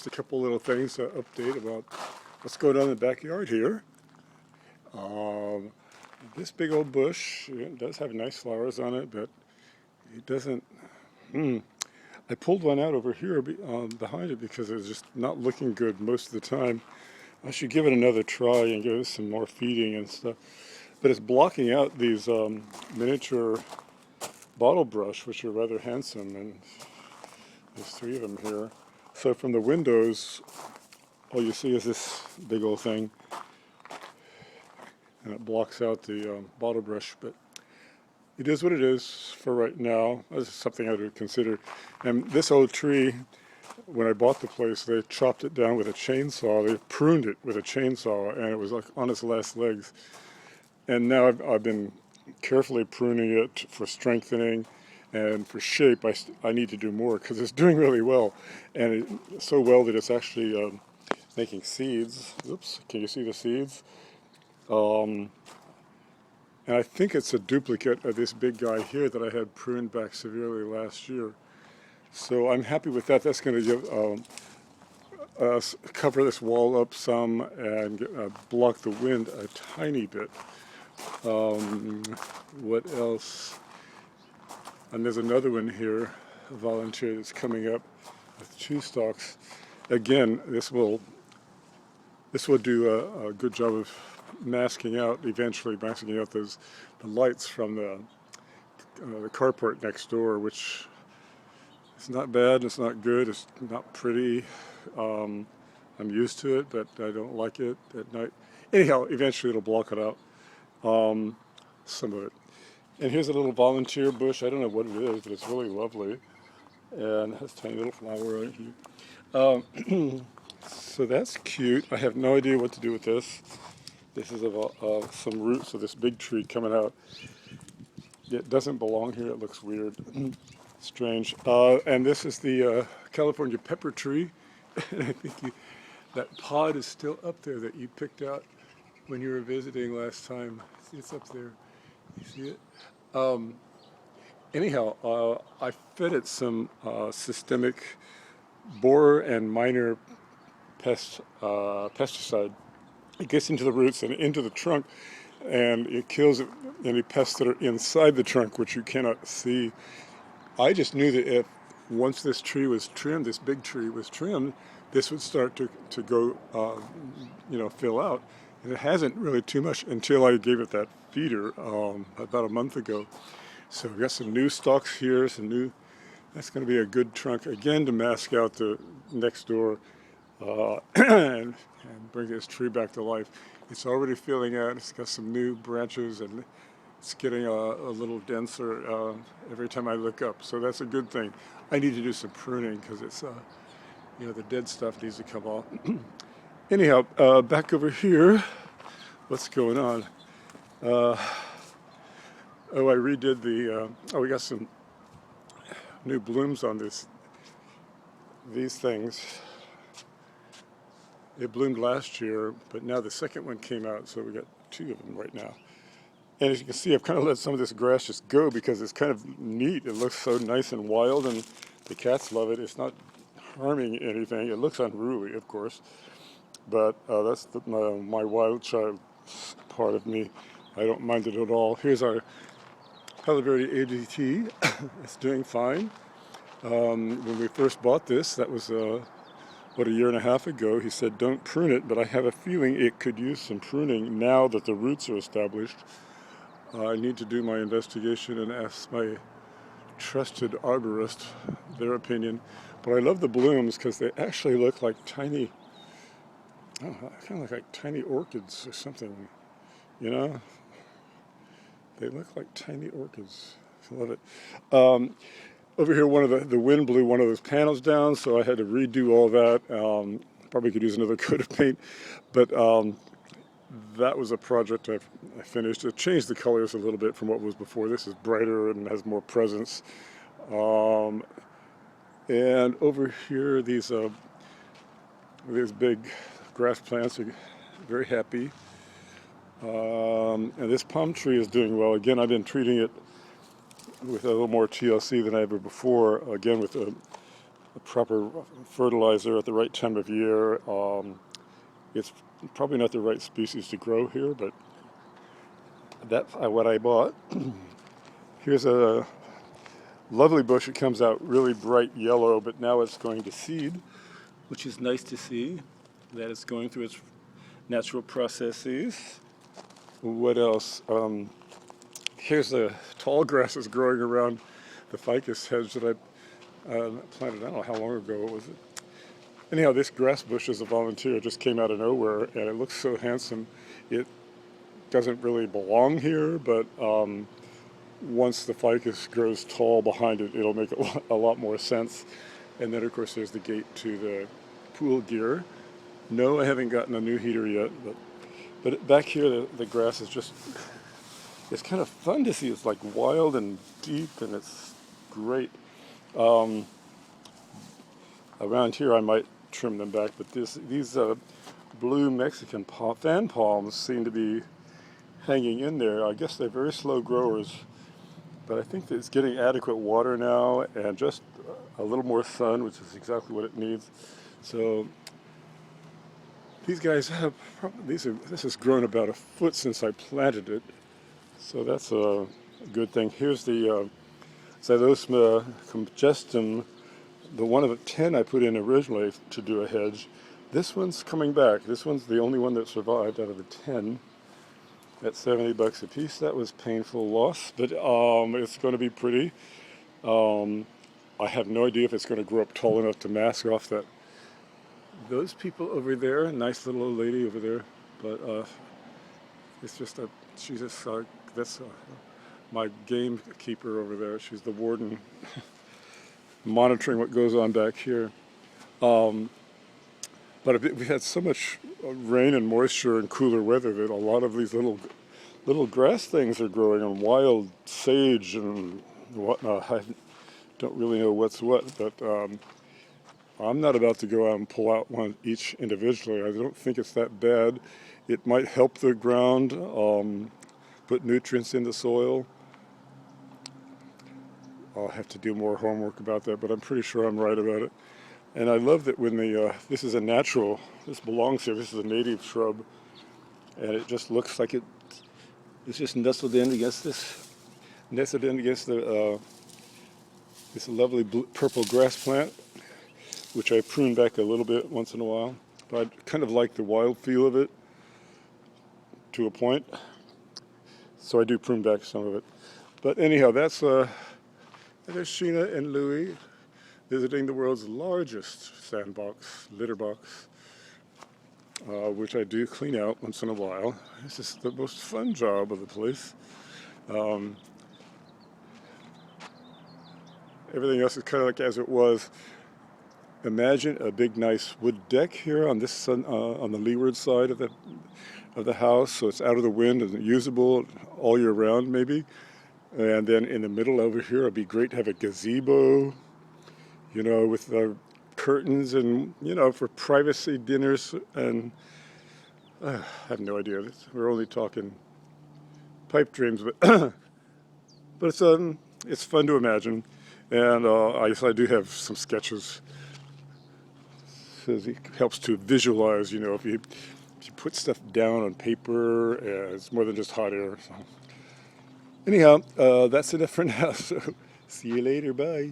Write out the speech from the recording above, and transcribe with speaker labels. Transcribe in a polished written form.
Speaker 1: Just a couple little things to update about what's going on in the backyard here. This big old bush, it does have nice flowers on it, but it doesn't. I pulled one out over here behind it because it was just not looking good most of the time. I should give it another try and give it some more feeding and stuff. But it's blocking out these miniature bottle brush, which are rather handsome, and there's 3 of them here. So from the windows, all you see is this big old thing, and it blocks out the bottle brush. But it is what it is for right now. This is something I would consider. And this old tree, when I bought the place, they chopped it down with a chainsaw. They pruned it with a chainsaw, and it was like on its last legs. And now I've been carefully pruning it for strengthening and for shape. I need to do more because it's doing really well, and so well that it's actually making seeds. Oops, can you see the seeds? And I think it's a duplicate of this big guy here that I had pruned back severely last year. So I'm happy with that. That's going to give cover this wall up some and block the wind a tiny bit. What else? And there's another one here, a volunteer that's coming up with 2 stalks. Again, this will do a good job of eventually masking out the lights from the carport next door, which is not bad, it's not good, it's not pretty. I'm used to it, but I don't like it at night. Anyhow, eventually it'll block it out. Some of it. And here's a little volunteer bush. I don't know what it is, but it's really lovely. And it has a tiny little flower on here. So that's cute. I have no idea what to do with this. This is some roots of this big tree coming out. It doesn't belong here. It looks weird. Strange. And this is the California pepper tree. And I think that pod is still up there that you picked out when you were visiting last time. See, it's up there. You see it? Anyhow, I fed it some systemic borer and minor pesticide. It gets into the roots and into the trunk, and it kills any pests that are inside the trunk, which you cannot see. I just knew that if once this tree was trimmed, this big tree was trimmed, this would start to go, fill out. And it hasn't really too much until I gave it that feeder about a month ago. So we've got some new stalks here, that's going to be a good trunk again to mask out the next door and bring this tree back to life. It's already filling out, it's got some new branches, and it's getting a little denser every time I look up. So that's a good thing. I need to do some pruning because it's, the dead stuff needs to come off. Anyhow, back over here, what's going on? I redid we got some new blooms on these things. It bloomed last year, but now the second one came out, so we got 2 of them right now. And as you can see, I've kind of let some of this grass just go because it's kind of neat. It looks so nice and wild, and the cats love it. It's not harming anything. It looks unruly, of course. But that's my wild child part of me. I don't mind it at all. Here's our Palo Verde ADT. It's doing fine. When we first bought this, that was a year and a half ago. He said, don't prune it, but I have a feeling it could use some pruning now that the roots are established. I need to do my investigation and ask my trusted arborist their opinion. But I love the blooms because they actually look like tiny, kind of look like tiny orchids or something, They look like tiny orchids. I love it. Over here, the wind blew one of those panels down, so I had to redo all that. Probably could use another coat of paint, but that was a project I finished. It changed the colors a little bit from what was before. This is brighter and has more presence. And over here, these big grass plants are very happy. And this palm tree is doing well. Again, I've been treating it with a little more TLC than I ever before. Again, with proper fertilizer at the right time of year. It's probably not the right species to grow here, but that's what I bought. Here's a lovely bush. It comes out really bright yellow, but now it's going to seed, which is nice to see that it's going through its natural processes. What else? Here's the tall grasses growing around the ficus hedge that I planted, I don't know how long ago was it. Anyhow, this grass bush is a volunteer. It just came out of nowhere, and it looks so handsome. It doesn't really belong here, but once the ficus grows tall behind it, it'll make a lot more sense. And then, of course, there's the gate to the pool gear. No, I haven't gotten a new heater yet, but back here, the grass is just, it's kind of fun to see. It's like wild and deep, and it's great. Around here, I might trim them back, but these blue Mexican fan palms seem to be hanging in there. I guess they're very slow growers, but I think that it's getting adequate water now and just a little more sun, which is exactly what it needs. So these guys have this has grown about a foot since I planted it, so that's a good thing. Here's the Xylosma congestum, the one of the 10 I put in originally to do a hedge. This one's coming back. This one's the only one that survived out of the 10 at $70 a piece. That was painful loss, but it's going to be pretty. I have no idea if it's going to grow up tall enough to mask off those people over there. Nice little old lady over there, but it's just that's my gamekeeper over there. She's the warden, monitoring what goes on back here. But we had so much rain and moisture and cooler weather that a lot of these little grass things are growing, and wild sage and whatnot. I don't really know what's what, but I'm not about to go out and pull out one each individually. I don't think it's that bad. It might help the ground, put nutrients in the soil. I'll have to do more homework about that, but I'm pretty sure I'm right about it. And I love that when this is a natural, this belongs here, this is a native shrub, and it just looks like it's just nestled in against this lovely purple grass plant, which I prune back a little bit once in a while. But I kind of like the wild feel of it to a point, so I do prune back some of it. But anyhow, there's Sheena and Louie visiting the world's largest sandbox, litter box, which I do clean out once in a while. This is the most fun job of the place. Everything else is kind of like as it was. Imagine a big, nice wood deck here on this on the leeward side of the house, so it's out of the wind and usable all year round, maybe. And then in the middle over here, it'd be great to have a gazebo, you know, with curtains and, you know, for privacy dinners. And I have no idea. We're only talking pipe dreams, but but it's fun to imagine. And I do have some sketches. It helps to visualize, you know, if you put stuff down on paper, it's more than just hot air. So. Anyhow, that's enough for now. So see you later. Bye.